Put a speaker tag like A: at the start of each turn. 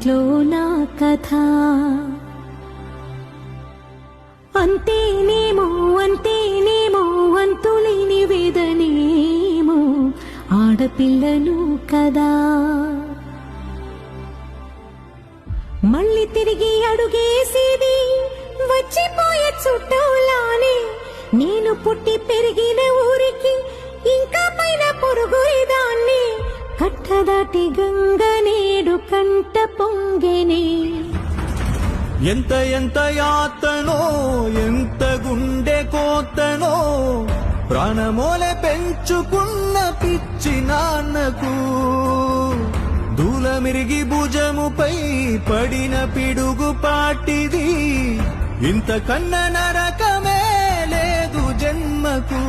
A: ఇంట్లో నా కథ. అంతేనేమో అంతేనేమో అంతులేని వేదనేమో ఆడపిల్లను కదా. మళ్ళీ తిరిగి అడుగేసేది వచ్చిపోయే చుట్టూలానే. నేను పుట్టి పెరిగిన ఊరికి ఇంకా పైన పొరుగుదాన్ని. కట్టదాటి గంగ నేడు కంట పొంగెనే.
B: ఎంత ఎంత యాతనో ఎంత గుండె కోతనో ప్రాణమోలే పెంచుకున్న పిచ్చి నాన్నకు. దూలమిరిగి భుజముపై పడిన పిడుగు పాటిది. ఇంతకన్నా నరకమే లేదు జన్మకు.